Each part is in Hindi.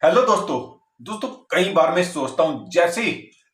हेलो दोस्तों। कई बार मैं सोचता हूं जैसे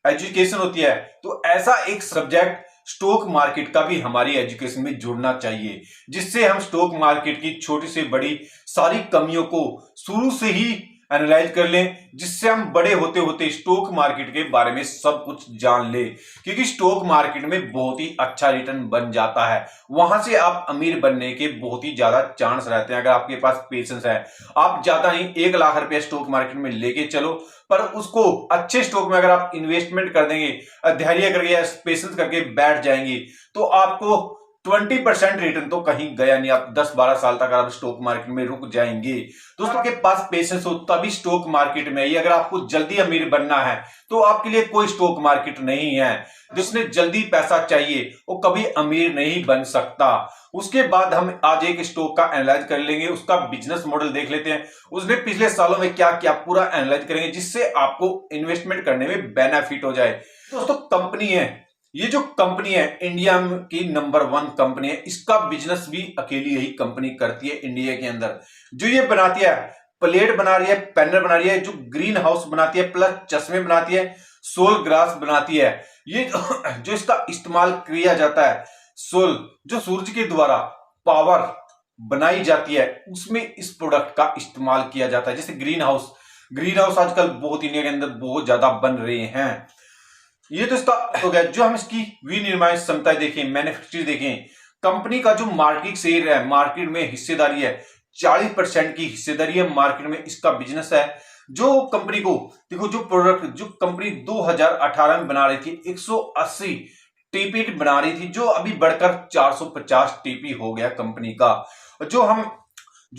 एजुकेशन होती है तो ऐसा एक सब्जेक्ट स्टॉक मार्केट का भी हमारी एजुकेशन में जुड़ना चाहिए, जिससे हम स्टॉक मार्केट की छोटी से बड़ी सारी कमियों को शुरू से ही एनालाइज कर लें, जिससे हम बड़े होते होते स्टॉक मार्केट के बारे में सब कुछ जान ले। क्योंकि स्टॉक मार्केट में बहुत ही अच्छा रिटर्न बन जाता है, वहां से आप अमीर बनने के बहुत ही ज्यादा चांस रहते हैं अगर आपके पास पेशेंस है। आप ज्यादा नहीं 1 लाख रुपया स्टॉक मार्केट में लेके चलो, पर उसको अच्छे स्टॉक में अगर आप इन्वेस्टमेंट कर देंगे, धैर्य करके या पेशेंस करके बैठ जाएंगे, तो आपको 20% रिटर्न तो कहीं गया नहीं। आप 10-12 साल तक आप स्टॉक मार्केट में रुक जाएंगे। दोस्तों के पास पेशेंस हो तभी स्टॉक मार्केट में आइए। अगर आपको जल्दी अमीर बनना है तो आपके लिए कोई स्टॉक मार्केट नहीं है। जिसने जल्दी पैसा चाहिए वो कभी अमीर नहीं बन सकता। उसके बाद हम आज एक स्टॉक का एनालाइज कर लेंगे, उसका बिजनेस मॉडल देख लेते हैं, उसने पिछले सालों में क्या क्या पूरा एनालाइज करेंगे, जिससे आपको इन्वेस्टमेंट करने में बेनिफिट हो जाए। दोस्तों कंपनी है, ये जो कंपनी है इंडिया की नंबर 1 कंपनी है। इसका बिजनेस भी अकेली यही कंपनी करती है इंडिया के अंदर। जो ये बनाती है, प्लेट बना रही है, पैनल बना रही है, जो ग्रीन हाउस बनाती है, प्लस चश्मे बनाती है, सोल ग्लास बनाती है। ये जो इसका इस्तेमाल किया जाता है, सोल जो सूरज के द्वारा पावर बनाई जाती है, उसमें इस प्रोडक्ट का इस्तेमाल किया जाता है। जैसे ग्रीन हाउस आजकल बहुत इंडिया के अंदर बहुत ज्यादा बन रहे हैं। ये तो इसका हो गया। जो हम इसकी विनिर्माण क्षमता देखें, मैन्युफैक्चरिंग देखें, कंपनी का जो मार्केट शेयर है, मार्केट में हिस्सेदारी है, 40% की हिस्सेदारी है मार्केट में। इसका बिजनेस है जो कंपनी को देखो, जो प्रोडक्ट जो कंपनी 2018 में बना रही थी 180 टीपी बना रही थी, जो अभी बढ़कर 450 टीपी हो गया कंपनी का। जो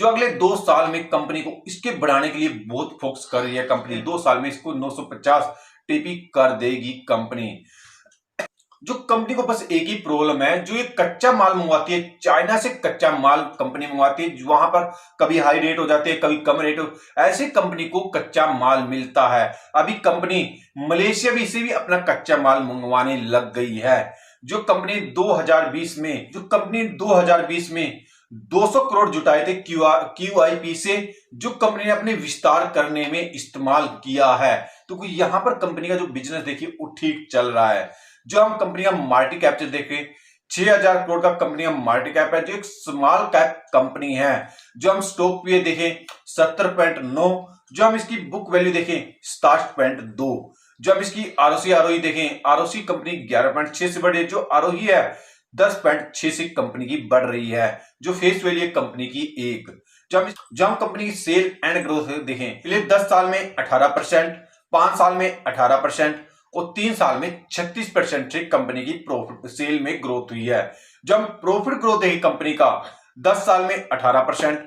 अगले 2 साल में कंपनी को इसके बढ़ाने के लिए बहुत फोकस कर रही है कंपनी। 2 साल में इसको 950 टीपी कर देगी कंपनी। जो कंपनी को बस एक ही प्रॉब्लम है, जो ये कच्चा माल मंगवाती है, चाइना से कच्चा माल कंपनी मंगवाती है, वहां पर कभी हाई रेट हो जाते हैं, कभी कम रेट हो, ऐसे कंपनी को कच्चा माल मिलता है। अभी कंपनी मलेशिया भी इसे भी अपना कच्चा माल मंगवाने लग गई है। जो कंपनी 2020 में 200 करोड़ जुटाए थे QIP से, जो कंपनी ने अपने विस्तार करने में इस्तेमाल किया है। तो यहां पर कंपनी का जो बिजनेस देखिए वो ठीक चल रहा है। जो हम कंपनी का मार्केट कैप्चर देखें, 6000 करोड़ का कंपनी का मार्केट कैप है, जो एक स्मॉल कैप कंपनी है। जो हम स्टॉक पे देखें 70.9, जो हम इसकी बुक वैल्यू देखें 67.2, जो हम इसकी ROC देखें, ROC कंपनी 11.6 से बढ़ी है, जो ROE है 10.6 से कंपनी की बढ़ रही है। जो फेस वैल्यू है कंपनी की 1। जब हम कंपनी की सेल एंड ग्रोथ देखें, पहले 10 साल में 18%, 5 साल में 18% और 3 साल में 36% से कंपनी की प्रॉफिट सेल में ग्रोथ हुई है। जब हम प्रॉफिट ग्रोथ देखें कंपनी का, 10 साल में 18%,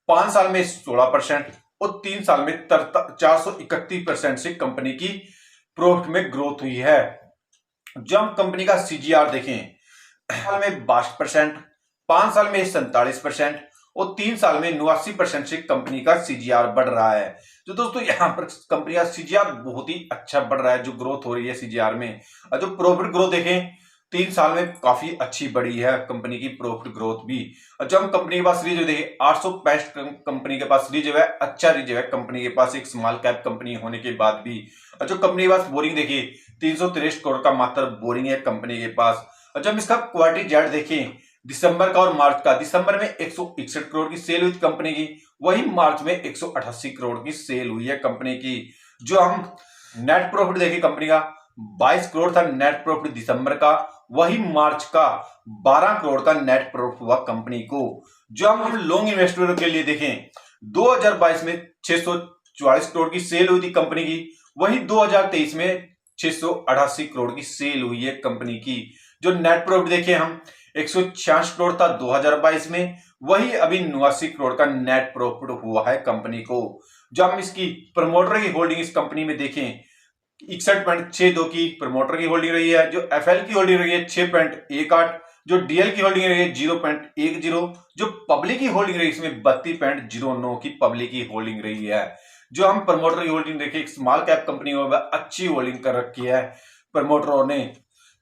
5 साल में 16% और 3 साल में 431% से कंपनी की प्रॉफिट में ग्रोथ हुई है। जब हम कंपनी का CGR देखें, साल में 62%, 5 साल में 47% और 3 साल में 89% से कंपनी का CGR बढ़ रहा है। तो दोस्तों यहाँ पर कंपनी का CGR बहुत ही अच्छा बढ़ रहा है, जो ग्रोथ हो रही है CGR में। और जो प्रॉफिट ग्रोथ देखें 3 साल में काफी अच्छी बढ़ी है कंपनी की प्रॉफिट ग्रोथ भी। और जब हम कंपनी के पास रिजर्व देखें 865 कंपनी के पास रिजर्व है, अच्छा रिजर्व है कंपनी के पास एक स्मॉल कैप कंपनी होने के बाद भी। और जो कंपनी के पास बोरिंग देखिए 363 करोड़ का मात्र बोरिंग है कंपनी के पास। और जब इसका क्वार्टरली जेड देखें दिसंबर का और मार्च का, दिसंबर में 161 करोड़ की सेल हुई कंपनी की, वही मार्च में 188 करोड़ की सेल हुई है कंपनी की। जो हम नेट प्रॉफिट देखें कंपनी का 22 करोड़ था नेट प्रॉफिट दिसंबर का, वही मार्च का 12 करोड़ का नेट प्रॉफिट हुआ कंपनी को। जो हम लॉन्ग इन्वेस्टरों के लिए देखें 2022 में 644 करोड़ की सेल हुई थी कंपनी की, वही 2023 में 688 करोड़ की सेल हुई है कंपनी की। जो नेट प्रॉफिट देखें हम 166 करोड़ था 2022 में, वही अभी 89 करोड़ का नेट प्रॉफिट हुआ है कंपनी को। जब हम इसकी प्रमोटर की होल्डिंग इस कंपनी में देखें 61.62 की प्रमोटर की होल्डिंग रही है, जो FL की होल्डिंग रही है 6.18, जो DL की होल्डिंग रही है 0.10, जो पब्लिक की होल्डिंग रही है इसमें 32.09 की पब्लिक की होल्डिंग रही है। जो हम प्रमोटर की होल्डिंग देखें, एक स्मॉल कैप कंपनी में अच्छी होल्डिंग कर रखी है प्रमोटरों ने।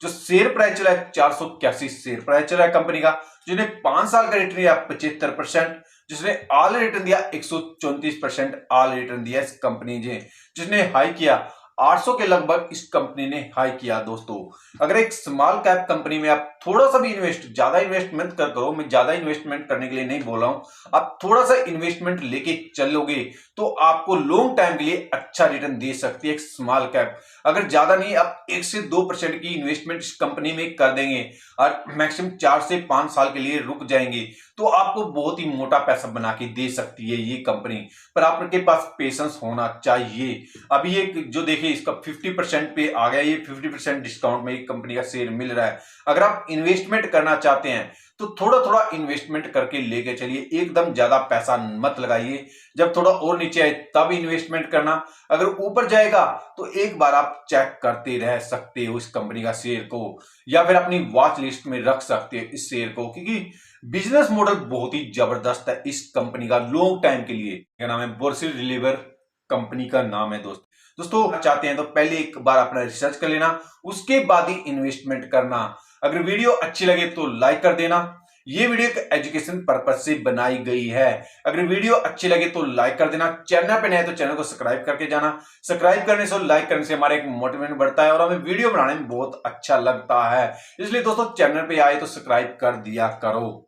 जो शेयर प्राइस चला है 481 शेयर प्राइस चला है कंपनी का, जिन्हें 5 साल का रिटर्न है 75%। जिसने ऑल रिटर्न दिया 134% ऑल रिटर्न दिया इस कंपनी ने, जिसने हाई किया 800 के लगभग इस कंपनी ने हाई किया। दोस्तों अगर एक स्मॉल कैप कंपनी में आप थोड़ा सा भी ज्यादा इन्वेस्टमेंट करो, मैं ज्यादा इन्वेस्टमेंट करने के लिए नहीं बोल रहा हूं, आप थोड़ा सा इन्वेस्टमेंट लेके चलोगे तो आपको लॉन्ग टाइम के लिए अच्छा रिटर्न दे सकती है एक स्मॉल कैप। अगर ज्यादा नहीं, आप 1 से 2% की इन्वेस्टमेंट इस कंपनी में कर देंगे और मैक्सिमम 4 से 5 साल के लिए रुक जाएंगे तो आपको बहुत ही मोटा पैसा बना के दे सकती है ये कंपनी। पर आपके पास पेशेंस होना चाहिए। अभी ये जो देखिए इसका 50% पे आ गया, ये 50% डिस्काउंट में एक कंपनी का शेयर मिल रहा है। अगर आप इन्वेस्टमेंट करना चाहते हैं तो थोड़ा थोड़ा इन्वेस्टमेंट करके लेके चलिए, एकदम ज्यादा पैसा मत लगाइए। जब थोड़ा और नीचे आए तब इन्वेस्टमेंट करना, अगर ऊपर जाएगा तो एक बार आप चेक करते रह सकते हो इस कंपनी का शेयर को, या फिर अपनी वॉच लिस्ट में रख सकते हो इस शेयर को, क्योंकि बिजनेस मॉडल बहुत ही जबरदस्त है इस कंपनी का लॉन्ग टाइम के लिए। क्या नाम है? बोरसिल रिलीवर कंपनी का नाम है। दोस्तों चाहते हैं तो पहले एक बार अपना रिसर्च कर लेना, उसके बाद ही इन्वेस्टमेंट करना। अगर वीडियो अच्छी लगे तो लाइक कर देना। ये वीडियो एक एजुकेशन पर्पज से बनाई गई है। अगर वीडियो अच्छी लगे तो लाइक कर देना। चैनल पे नए हैं तो चैनल को सब्सक्राइब करके जाना। सब्सक्राइब करने से और लाइक करने से हमारा एक मोटिवेशन बढ़ता है और हमें वीडियो बनाने में बहुत अच्छा लगता है। इसलिए दोस्तों चैनल पे आए तो सब्सक्राइब कर दिया करो।